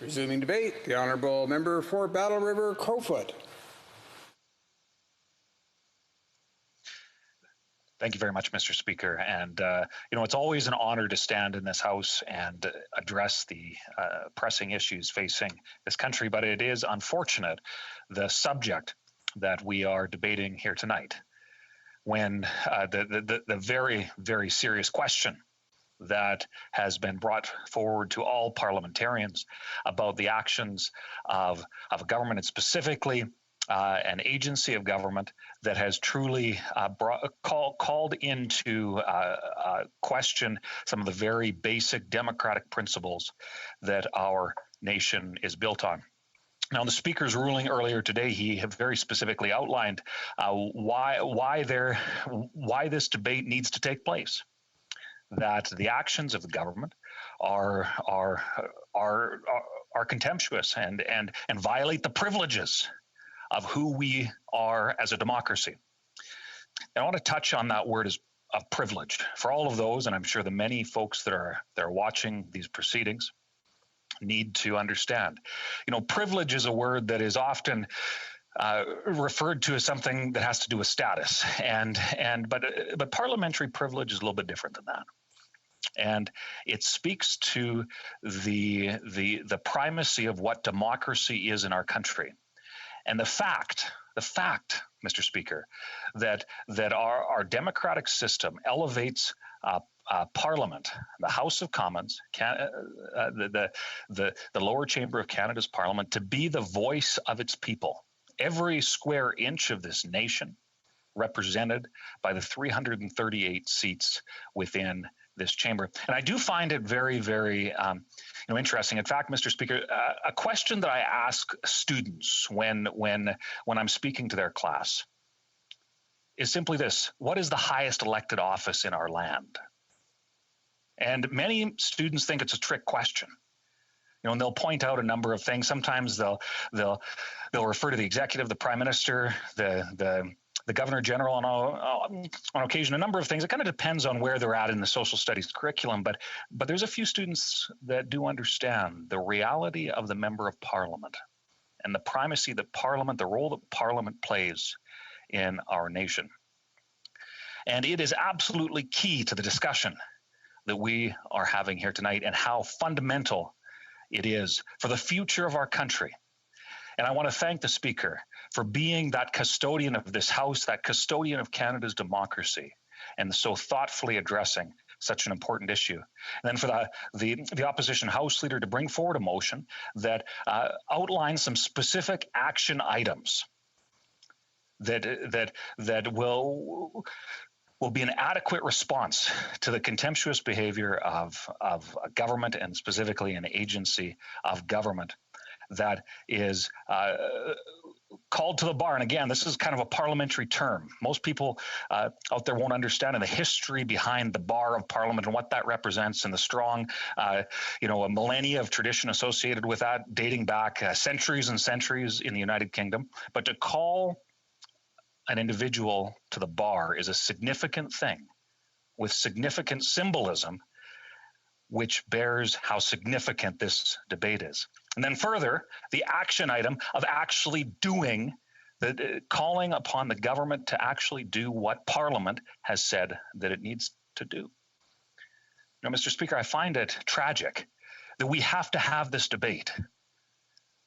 Resuming debate, the Honourable Member for Battle River Crowfoot. Thank you very much, Mr. Speaker. And, it's always an honor to stand in this House and address the pressing issues facing this country. But it is unfortunate, the subject that we are debating here tonight, when the very, very serious question that has been brought forward to all parliamentarians about the actions of a government, and specifically an agency of government that has truly called into question some of the very basic democratic principles that our nation is built on. Now, in the Speaker's ruling earlier today, he have very specifically outlined why this debate needs to take place. That the actions of the government are contemptuous and violate the privileges of who we are as a democracy. And I want to touch on that word of privilege for all of those, and I'm sure the many folks that are watching these proceedings need to understand. Privilege is a word that is often referred to as something that has to do with status, but parliamentary privilege is a little bit different than that. And it speaks to the primacy of what democracy is in our country. And the fact, Mr. Speaker, that our democratic system elevates Parliament, the House of Commons, the lower chamber of Canada's Parliament, to be the voice of its people. Every square inch of this nation represented by the 338 seats within this chamber. And I do find it very, very interesting. In fact, Mr. Speaker, a question that I ask students when I'm speaking to their class is simply this: what is the highest elected office in our land? And many students think it's a trick question. And they'll point out a number of things. Sometimes they'll refer to the executive, the prime minister, the governor general, on occasion, a number of things. It kind of depends on where they're at in the social studies curriculum. But there's a few students that do understand the reality of the member of parliament and the primacy that parliament, the role that parliament plays in our nation. And it is absolutely key to the discussion that we are having here tonight and how fundamental it is for the future of our country. And I want to thank the Speaker for being that custodian of this House, that custodian of Canada's democracy, and so thoughtfully addressing such an important issue. And then for the opposition House Leader to bring forward a motion that outlines some specific action items that will be an adequate response to the contemptuous behavior of a government, and specifically an agency of government that is called to the bar. And again, this is kind of a parliamentary term. Most people out there won't understand the history behind the bar of Parliament and what that represents, and the strong, a millennia of tradition associated with that, dating back centuries and centuries in the United Kingdom. But to call an individual to the bar is a significant thing with significant symbolism, which bears how significant this debate is. And then further, the action item of actually doing, calling upon the government to actually do what Parliament has said that it needs to do. Now, Mr. Speaker, I find it tragic that we have to have this debate,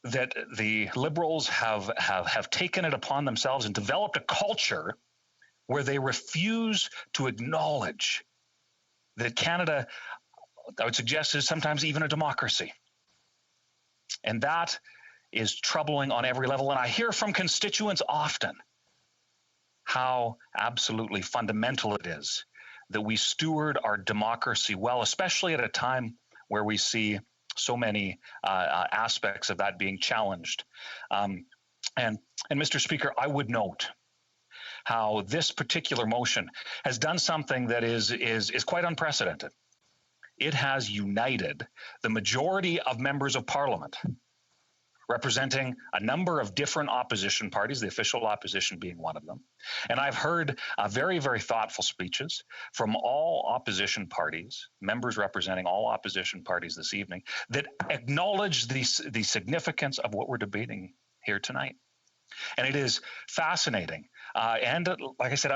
that the Liberals have taken it upon themselves and developed a culture where they refuse to acknowledge that Canada, I would suggest, is sometimes even a democracy. And that is troubling on every level. And I hear from constituents often how absolutely fundamental it is that we steward our democracy well, especially at a time where we see so many aspects of that being challenged. And Mr. Speaker, I would note how this particular motion has done something that is quite unprecedented. It has united the majority of members of Parliament, representing a number of different opposition parties, the official opposition being one of them. And I've heard very, very thoughtful speeches from all opposition parties, members representing all opposition parties this evening, that acknowledge the significance of what we're debating here tonight. And it is fascinating and, like I said,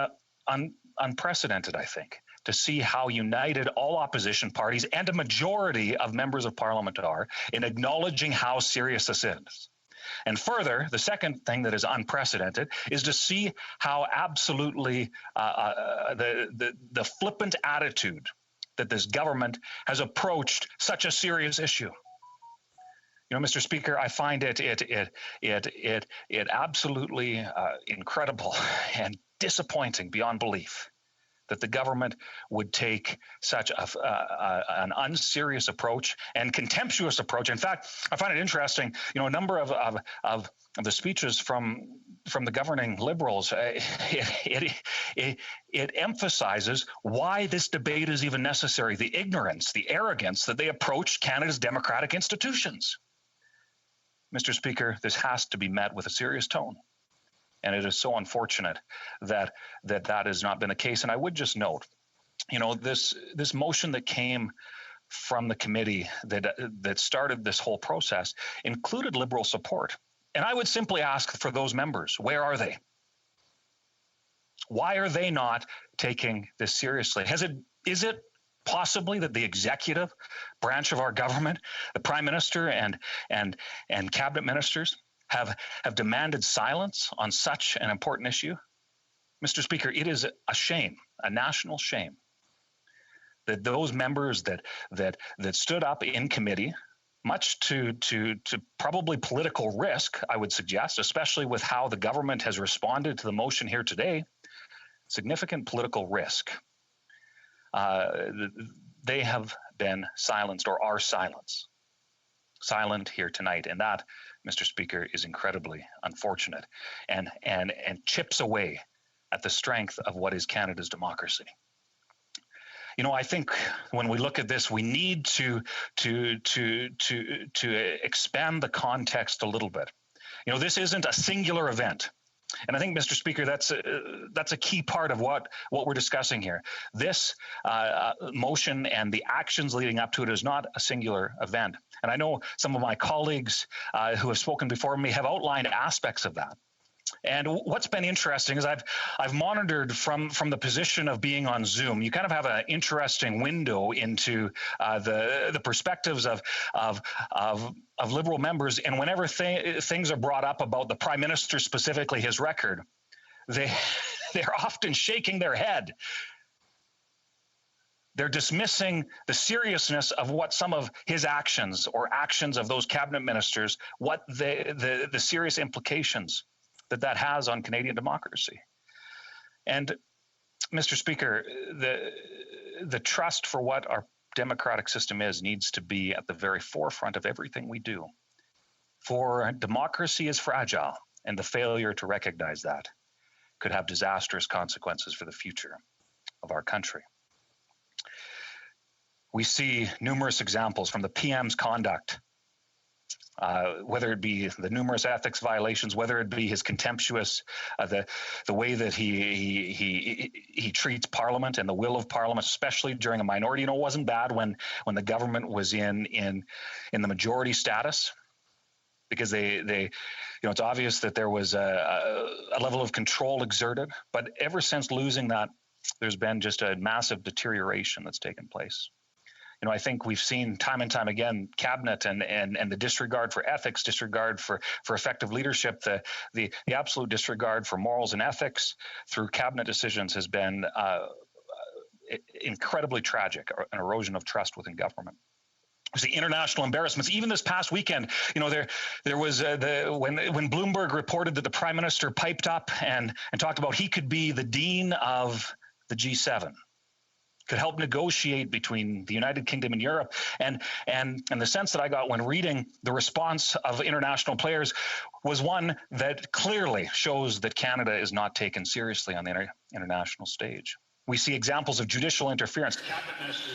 unprecedented, I think, to see how united all opposition parties and a majority of members of parliament are in acknowledging how serious this is. And further, the second thing that is unprecedented is to see how absolutely the flippant attitude that this government has approached such a serious issue. You know, Mr. Speaker, I find it absolutely incredible and disappointing beyond belief that the government would take such an unserious approach and contemptuous approach. In fact, I find it interesting. You know, a number of the speeches from the governing Liberals, it emphasizes why this debate is even necessary. The ignorance, the arrogance that they approach Canada's democratic institutions. Mr. Speaker, this has to be met with a serious tone. And it is so unfortunate that has not been the case. And I would just note, you know, this motion that came from the committee that started this whole process included Liberal support. And I would simply ask for those members, where are they? Why are they not taking this seriously? Is it possibly that the executive branch of our government, the Prime Minister and cabinet ministers, have demanded silence on such an important issue? Mr. Speaker, it is a shame, a national shame, that those members that stood up in committee, much to probably political risk, I would suggest, especially with how the government has responded to the motion here today, significant political risk. They have been silenced or are silent here tonight. And that, Mr. Speaker, is incredibly unfortunate and chips away at the strength of what is Canada's democracy. You know, I think when we look at this, we need to expand the context a little bit. You know, this isn't a singular event. And I think, Mr. Speaker, that's a key part of what we're discussing here. This motion and the actions leading up to it is not a singular event. And I know some of my colleagues who have spoken before me have outlined aspects of that. And what's been interesting is I've monitored from the position of being on Zoom. You kind of have an interesting window into the perspectives of Liberal members. And whenever things are brought up about the Prime Minister, specifically his record, they're often shaking their head. They're dismissing the seriousness of what some of his actions or actions of those cabinet ministers, what the serious implications that has on Canadian democracy. And Mr. Speaker, the trust for what our democratic system is needs to be at the very forefront of everything we do. For democracy is fragile, and the failure to recognize that could have disastrous consequences for the future of our country. We see numerous examples from the PM's conduct, whether it be the numerous ethics violations, whether it be his contemptuous, the way that he treats Parliament and the will of Parliament, especially during a minority. You know, it wasn't bad when the government was in the majority status, because they you know, it's obvious that there was a level of control exerted. But ever since losing that, there's been just a massive deterioration that's taken place. You know, I think we've seen time and time again, cabinet and the disregard for ethics, disregard for effective leadership, the absolute disregard for morals and ethics through cabinet decisions has been incredibly tragic, an erosion of trust within government. We see international embarrassments. Even this past weekend, you know, there was when Bloomberg reported that the Prime Minister piped up and talked about he could be the dean of the G7. Could help negotiate between the United Kingdom and Europe. And the sense that I got when reading the response of international players was one that clearly shows that Canada is not taken seriously on the international stage. We see examples of judicial interference. Cabinet ministers